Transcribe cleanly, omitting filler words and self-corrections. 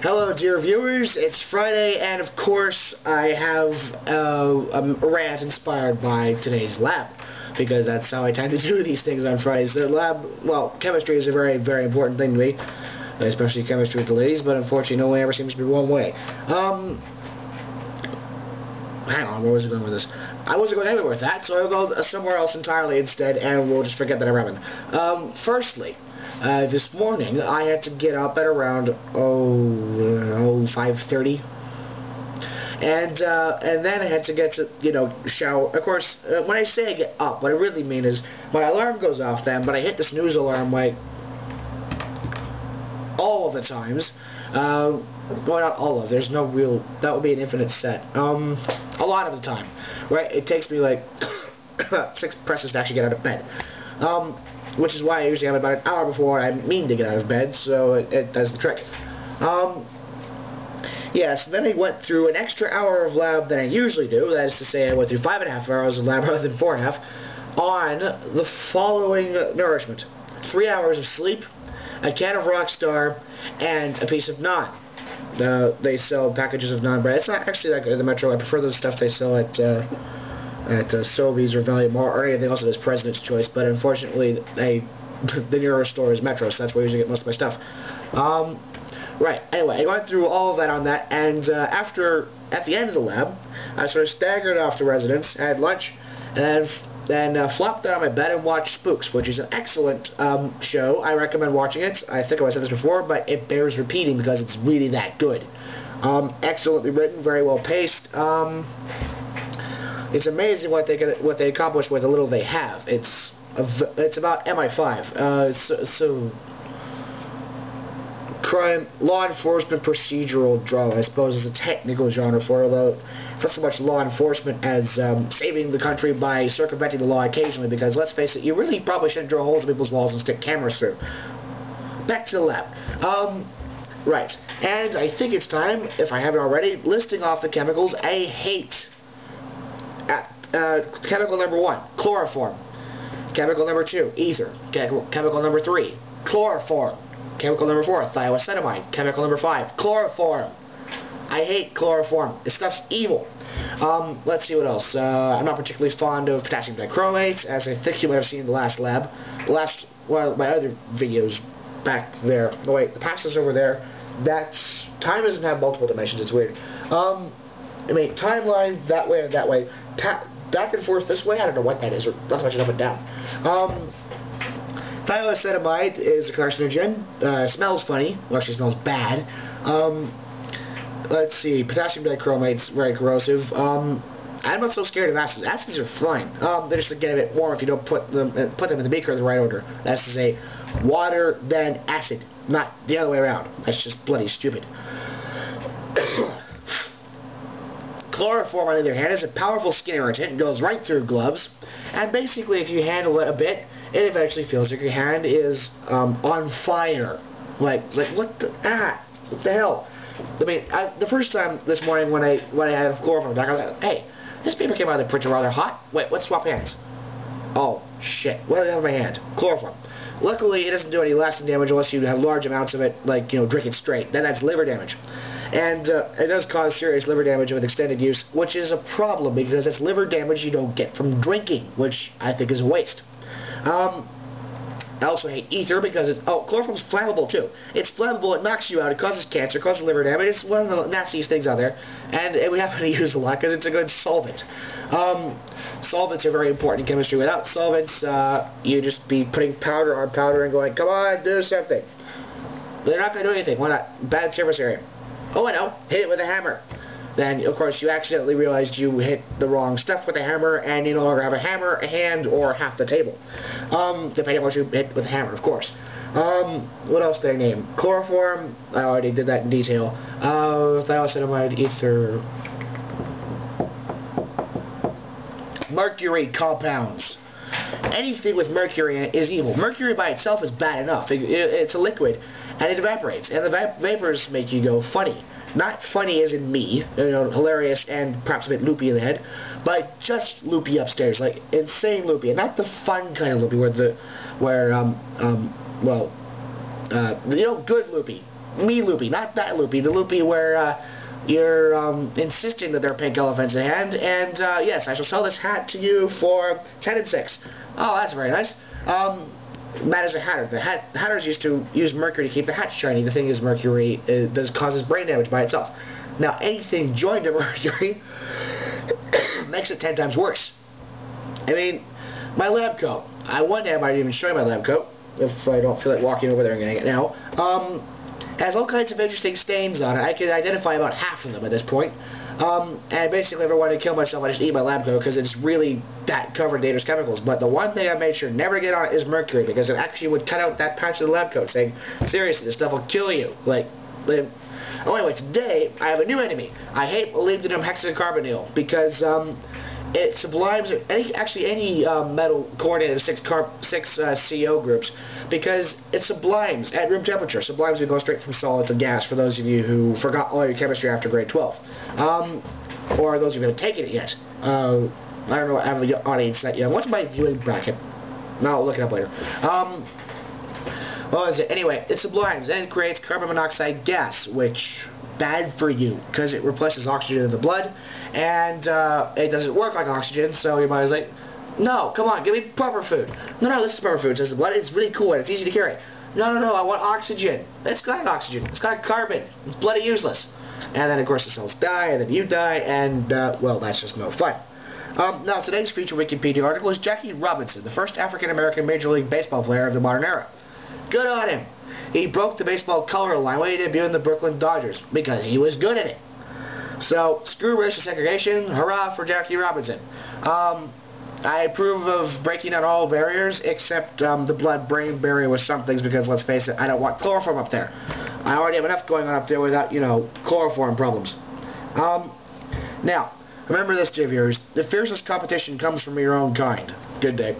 Hello, dear viewers. It's Friday, and of course, I have a rant inspired by today's lab, because that's how I tend to do these things on Fridays. The lab, well, chemistry is a very, very important thing to me, especially chemistry with the ladies, but unfortunately, no one ever seems to be one way. Hang on, where was I going with this? I wasn't going anywhere with that, so I'll go somewhere else entirely instead, and we'll just forget that ever happened. Firstly, this morning I had to get up at around 5:30, and then I had to get to shower. Of course, when I say I get up, what I really mean is my alarm goes off then, but I hit the snooze alarm like all of the times. Well, not all of. There's no real. That would be an infinite set. A lot of the time, right? It takes me like 6 presses to actually get out of bed. Which is why I usually have about an hour before I mean to get out of bed, so it does the trick. Yes, then I went through an extra hour of lab than I usually do. That is to say, I went through 5.5 hours of lab rather than 4.5 on the following nourishment: 3 hours of sleep, a can of Rockstar, and a piece of naan. They sell packages of naan bread. It's not actually that good at the Metro. I prefer the stuff they sell at Sobeys or Valley Mart or anything else that is President's Choice, but unfortunately the nearest store is Metro, so that's where I usually get most of my stuff. Right, anyway, I went through all of that on that, and at the end of the lab, I sort of staggered off to residence, had lunch, and then flopped down on my bed and watched Spooks, which is an excellent show. I recommend watching it. I think I've said this before, but it bears repeating because it's really that good. Excellently written, very well paced. It's amazing what they accomplish with the little they have. It's about MI5. So crime, law enforcement procedural drama, I suppose, is a technical genre for it, although it's not so much law enforcement as saving the country by circumventing the law occasionally, because let's face it, you really probably shouldn't drill holes in people's walls and stick cameras through. Back to the lab. Right, and I think it's time, if I haven't already, listing off the chemicals I hate. Chemical number 1, chloroform. Chemical number 2, ether. Chemical number 3, chloroform. Chemical number 4, thioacetamide. Chemical number 5, chloroform. I hate chloroform. This stuff's evil. Let's see what else. I'm not particularly fond of potassium dichromate, as I think you might have seen in the last lab. One of my other videos back there. Oh wait, the past is over there. Time doesn't have multiple dimensions. It's weird. I mean, timeline that way and that way. Back and forth this way, I don't know what that is, or not so much up and down. Thioacetamide is a carcinogen. Smells funny. Well, actually smells bad. Let's see. Potassium dichromate's very corrosive. I'm not so scared of acids. Acids are fine. They just get a bit warm if you don't put them in the beaker in the right order. That's to say, water then acid, not the other way around. That's just bloody stupid. Chloroform, on the other hand, is a powerful skin irritant. It goes right through gloves, and basically, if you handle it a bit, it eventually feels like your hand is on fire. Like what the hell? I mean, the first time this morning when I had chloroform, I was like, hey, this paper came out of the printer rather hot. Wait, let's swap hands. Oh shit! What do I have in my hand? Chloroform. Luckily, it doesn't do any lasting damage unless you have large amounts of it, like drink it straight. Then that's liver damage. And it does cause serious liver damage with extended use, which is a problem because it's liver damage you don't get from drinking, which I think is a waste. I also hate ether because chloroform's flammable too. It's flammable, it knocks you out, it causes cancer, it causes liver damage. It's one of the nastiest things out there, and we happen to use a lot because it's a good solvent. Solvents are very important in chemistry. Without solvents, you just be putting powder on powder and going, come on, do something. They're not going to do anything. Why not? Bad surface area. Oh, I know. Hit it with a hammer. Then, of course, you accidentally realized you hit the wrong stuff with a hammer, and you no longer have a hammer, a hand, or half the table. Depending on what you hit with a hammer, of course. What else did I name? Chloroform. I already did that in detail. Thioacetamide, ether. Mercury compounds. Anything with mercury in it is evil. Mercury by itself is bad enough. It's a liquid, and it evaporates, and the vapors make you go funny. Not funny as in me, hilarious and perhaps a bit loopy in the head, but just loopy upstairs, like insane loopy, and not the fun kind of loopy good loopy. me loopy, not that loopy, the loopy where you're insisting that there are pink elephants in hand, and yes, I shall sell this hat to you for 10 and 6. Oh, that's very nice. Matt is a hatter. The hatters used to use mercury to keep the hat shiny. The thing is, mercury causes brain damage by itself. Now, anything joined to mercury makes it 10 times worse. I mean, my lab coat. One day I might even show you my lab coat, if I don't feel like walking over there and getting it now. Has all kinds of interesting stains on it. I can identify about half of them at this point. And basically, if I wanted to kill myself, I just eat my lab coat because it's really that covered in dangerous chemicals. But the one thing I made sure never to get on it is mercury, because it actually would cut out that patch of the lab coat saying, seriously, this stuff will kill you. Oh, anyway, today I have a new enemy. I hate molybdenum hexacarbonyl because it sublimes any metal coordinated 6 CO groups, because it sublimes at room temperature. Sublimes would go straight from solid to gas, for those of you who forgot all your chemistry after grade 12. Or those of you who haven't taken it yet. I don't know, I have an audience that young. What's my viewing bracket? No, I'll look it up later. What was it? Anyway, it sublimes and it creates carbon monoxide gas, which bad for you because it replaces oxygen in the blood, and it doesn't work like oxygen. So your body's like, no, come on, give me proper food. No, this is proper food. It says the blood. It's really cool and it's easy to carry. No, I want oxygen. It's got an oxygen. It's got a carbon. It's bloody useless. And then of course the cells die, and then you die, and well, that's just no fun. Now today's feature Wikipedia article is Jackie Robinson, the first African-American Major League Baseball player of the modern era. Good on him. He broke the baseball color line when he debuted in the Brooklyn Dodgers because he was good at it. So, screw racial segregation. Hurrah for Jackie Robinson. I approve of breaking down all barriers except the blood-brain barrier with some things, because let's face it, I don't want chloroform up there. I already have enough going on up there without, chloroform problems. Now, remember this, dear viewers. The fiercest competition comes from your own kind. Good day.